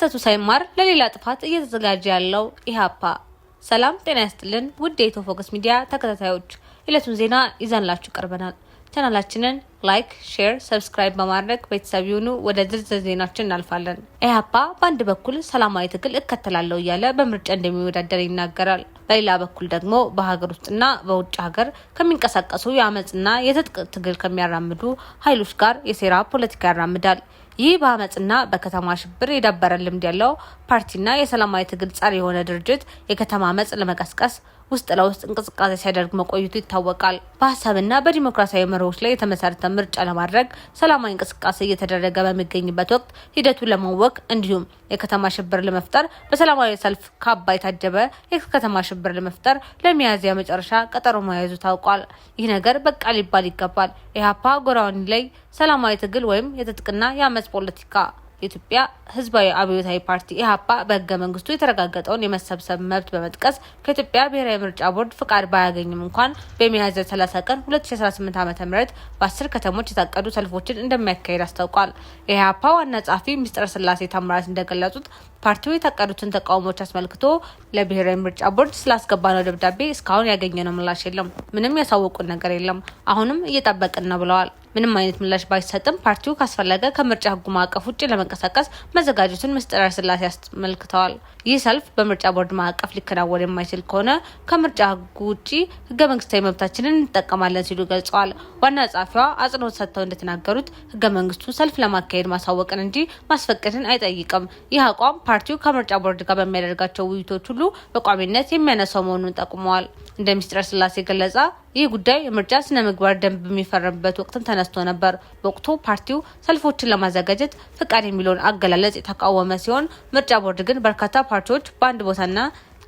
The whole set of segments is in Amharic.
ከስተቱ ሳይማር ለሌላ ጥፋት እየተዘጋጀ ያለው ኢህአፓ። ሰላም ጤና ይስጥልን ውድ የኢትዮ ፎከስ ሚዲያ ተከታታዮች፣ ዕለቱን ዜና ይዘንላችሁ ቀርበናል። ቻናላችንን ላይክ፣ ሼር፣ ሰብስክራይብ በማድረግ ቤተሰብ ይሁኑ። ወደ ዝርዝር ዜናችን እናልፋለን። ኢህአፓ በአንድ በኩል ሰላማዊ ትግል እከተላለሁ እያለ በምርጫ እንደሚወዳደር ይናገራል። በሌላ በኩል ደግሞ በሀገር ውስጥና በውጭ ሀገር ከሚንቀሳቀሱ የአመጽና የትጥቅ ትግል ከሚያራምዱ ኃይሎች ጋር የሴራ ፖለቲካ ያራምዳል። ይህ በአመጽና በከተማ ሽብር የዳበረ ልምድ ያለው ፓርቲና የሰላማዊ ትግል ጸር የሆነ ድርጅት የከተማ አመጽ ለመቀስቀስ ውስጥ ለውስጥ እንቅስቃሴ ሲያደርግ መቆየቱ ይታወቃል። በሀሳብና በዲሞክራሲያዊ መርሆች ላይ የተመሰረተ ምርጫ ለማድረግ ሰላማዊ እንቅስቃሴ እየተደረገ በሚገኝበት ወቅት ሂደቱን ለማወክ እንዲሁም የከተማ ሽብር ለመፍጠር በሰላማዊ ሰልፍ ካባ የታጀበ የከተማ ሽብር ለመፍጠር ለሚያዝያ መጨረሻ ቀጠሮ መያዙ ታውቋል። ይህ ነገር በቃ ሊባል ይገባል። ኢህአፓ ጎራውን ላይ ሰላማዊ ትግል ወይም የትጥቅና የአመጽ ፖለቲካ የኢትዮጵያ ህዝባዊ አብዮታዊ ፓርቲ ኢህአፓ በህገ መንግስቱ የተረጋገጠውን የመሰብሰብ መብት በመጥቀስ ከኢትዮጵያ ብሔራዊ ምርጫ ቦርድ ፍቃድ ባያገኝም እንኳን በሚያዝያ 30 ቀን 2018 ዓ.ም በ10 ከተሞች የታቀዱ ሰልፎችን እንደሚያካሂድ አስታውቋል። የኢህአፓ ዋና ጸሐፊ ሚስጥረ ስላሴ ታምራት እንደገለጹት ፓርቲው የታቀዱትን ተቃውሞች አስመልክቶ ለብሔራዊ ምርጫ ቦርድ ስላስገባነው ደብዳቤ እስካሁን ያገኘነው ምላሽ የለም። ምንም ያሳወቁን ነገር የለም። አሁንም እየጠበቅን ነው ብለዋል። ምንም አይነት ምላሽ ባይሰጥም ፓርቲው ካስፈለገ ከምርጫ ህጉ ማዕቀፍ ውጭ ለመንቀሳቀስ መዘጋጀቱን ሚስጥረ ስላሴ አስመልክተዋል። ይህ ሰልፍ በምርጫ ቦርድ ማዕቀፍ ሊከናወን የማይችል ከሆነ ከምርጫ ህጉ ውጭ ህገ መንግስታዊ መብታችንን እንጠቀማለን ሲሉ ገልጸዋል። ዋና ጸሐፊዋ አጽንኦት ሰጥተው እንደተናገሩት ህገ መንግስቱ ሰልፍ ለማካሄድ ማሳወቅን እንጂ ማስፈቀድን አይጠይቅም። ይህ አቋም ፓርቲው ከምርጫ ቦርድ ጋር በሚያደርጋቸው ውይይቶች ሁሉ በቋሚነት የሚያነሳው መሆኑን ጠቁመዋል። እንደ ሚስጥረ ስላሴ ገለጻ ይህ ጉዳይ የምርጫ ስነ ምግባር ደንብ በሚፈረምበት ወቅትም ተነስቶ ነበር። በወቅቱ ፓርቲው ሰልፎችን ለማዘጋጀት ፍቃድ የሚለውን አገላለጽ የተቃወመ ሲሆን ምርጫ ቦርድ ግን በርካታ ፓርቲዎች በአንድ ቦታና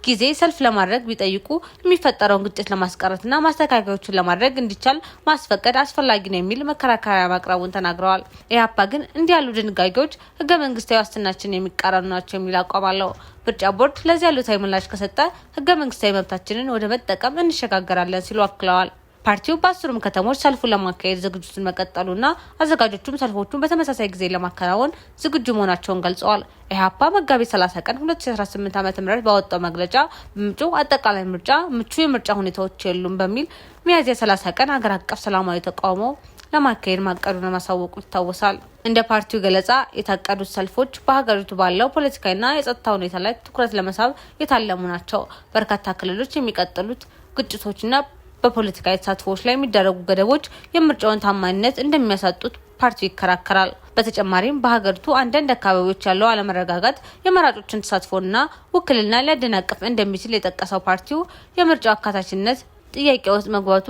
ጊዜ ሰልፍ ለማድረግ ቢጠይቁ የሚፈጠረውን ግጭት ለማስቀረትና ማስተካከያዎችን ለማድረግ እንዲቻል ማስፈቀድ አስፈላጊ ነው የሚል መከራከሪያ ማቅረቡን ተናግረዋል። ኢህአፓ ግን እንዲህ ያሉ ድንጋጌዎች ህገ መንግስታዊ ዋስትናችን የሚቃረኑ ናቸው የሚል አቋም አለው። ምርጫ ቦርድ ለዚህ ያሉታዊ ምላሽ ከሰጠ ህገ መንግስታዊ መብታችንን ወደ መጠቀም እንሸጋገራለን ሲሉ አክለዋል። ፓርቲው በ10ሩም ከተሞች ሰልፉን ለማካሄድ ዝግጅቱን መቀጠሉና አዘጋጆቹም ሰልፎቹን በተመሳሳይ ጊዜ ለማከናወን ዝግጁ መሆናቸውን ገልጸዋል። ኢህአፓ መጋቢት 30 ቀን 2018 ዓ.ም ባወጣው መግለጫ በመጪው አጠቃላይ ምርጫ ምቹ የምርጫ ሁኔታዎች የሉም በሚል ሚያዝያ 30 ቀን ሀገር አቀፍ ሰላማዊ ተቃውሞ ለማካሄድ ማቀዱን ማሳወቁ ይታወሳል። እንደ ፓርቲው ገለጻ የታቀዱት ሰልፎች በሀገሪቱ ባለው ፖለቲካዊና የጸጥታ ሁኔታ ላይ ትኩረት ለመሳብ የታለሙ ናቸው። በርካታ ክልሎች የሚቀጥሉት ግጭቶችና በፖለቲካዊ ተሳትፎዎች ላይ የሚደረጉ ገደቦች የምርጫውን ታማኝነት እንደሚያሳጡት ፓርቲው ይከራከራል። በተጨማሪም በሀገሪቱ አንዳንድ አካባቢዎች ያለው አለመረጋጋት የመራጮችን ተሳትፎና ውክልና ሊያደናቅፍ እንደሚችል የጠቀሰው ፓርቲው የምርጫው አካታችነት ጥያቄ ውስጥ መግባቱ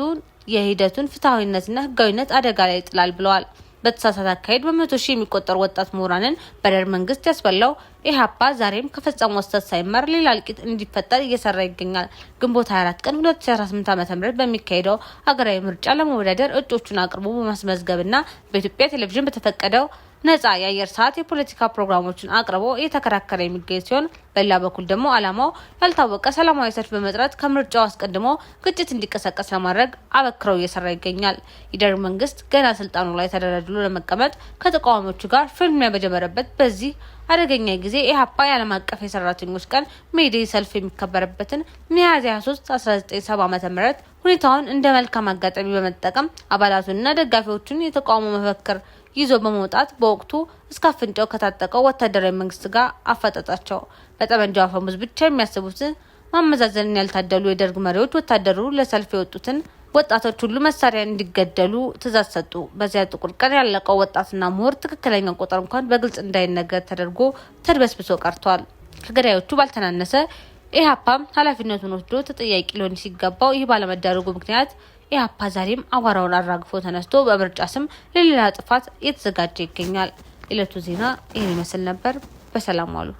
የሂደቱን ፍትሐዊነትና ህጋዊነት አደጋ ላይ ይጥላል ብለዋል። በተሳሳተ አካሄድ በመቶ ሺህ የሚቆጠሩ ወጣት ምሁራንን በደርግ መንግስት ያስበላው ኢህአፓ ዛሬም ከፈጸመው ስህተት ሳይማር ሌላ እልቂት እንዲፈጠር እየሰራ ይገኛል። ግንቦት 24 ቀን 2018 ዓ.ም በሚካሄደው ሀገራዊ ምርጫ ለመወዳደር እጩዎቹን አቅርቦ በማስመዝገብና በኢትዮጵያ ቴሌቪዥን በተፈቀደው ነጻ የአየር ሰዓት የፖለቲካ ፕሮግራሞችን አቅርቦ እየተከራከረ የሚገኝ ሲሆን በሌላ በኩል ደግሞ ዓላማው ያልታወቀ ሰላማዊ ሰልፍ በመጥራት ከምርጫው አስቀድሞ ግጭት እንዲቀሰቀስ ለማድረግ አበክረው እየሰራ ይገኛል። የደርግ መንግስት ገና ስልጣኑ ላይ ተደላድሎ ለመቀመጥ ከተቃዋሚዎቹ ጋር ፍልሚያ በጀመረበት በዚህ አደገኛ ጊዜ ኢህአፓ የዓለም አቀፍ የሰራተኞች ቀን ሜዴይ ሰልፍ የሚከበርበትን ሚያዝያ 23 1970 ዓ.ም ሁኔታውን እንደ መልካም አጋጣሚ በመጠቀም አባላቱንና ደጋፊዎቹን የተቃውሞ መፈክር ይዞ በመውጣት በወቅቱ እስከ አፍንጫው ከታጠቀው ወታደራዊ መንግስት ጋር አፋጠጣቸው። በጠመንጃው አፈሙዝ ብቻ የሚያስቡትን ማመዛዘንን ያልታደሉ የደርግ መሪዎች ወታደሩ ለሰልፍ የወጡትን ወጣቶች ሁሉ መሳሪያ እንዲገደሉ ትእዛዝ ሰጡ። በዚያ ጥቁር ቀን ያለቀው ወጣትና ምሁር ትክክለኛ ቁጥር እንኳን በግልጽ እንዳይነገር ተደርጎ ተድበስብሶ ቀርቷል። ከገዳዮቹ ባልተናነሰ ኢህአፓም ኃላፊነቱን ወስዶ ተጠያቂ ሊሆን ሲገባው ይህ ባለመደረጉ ምክንያት ኢህአፓ ዛሬም አዋራውን አራግፎ ተነስቶ በምርጫ ስም ለሌላ ጥፋት እየተዘጋጀ ይገኛል። የዕለቱ ዜና ይህን ይመስል ነበር። በሰላም ዋሉ።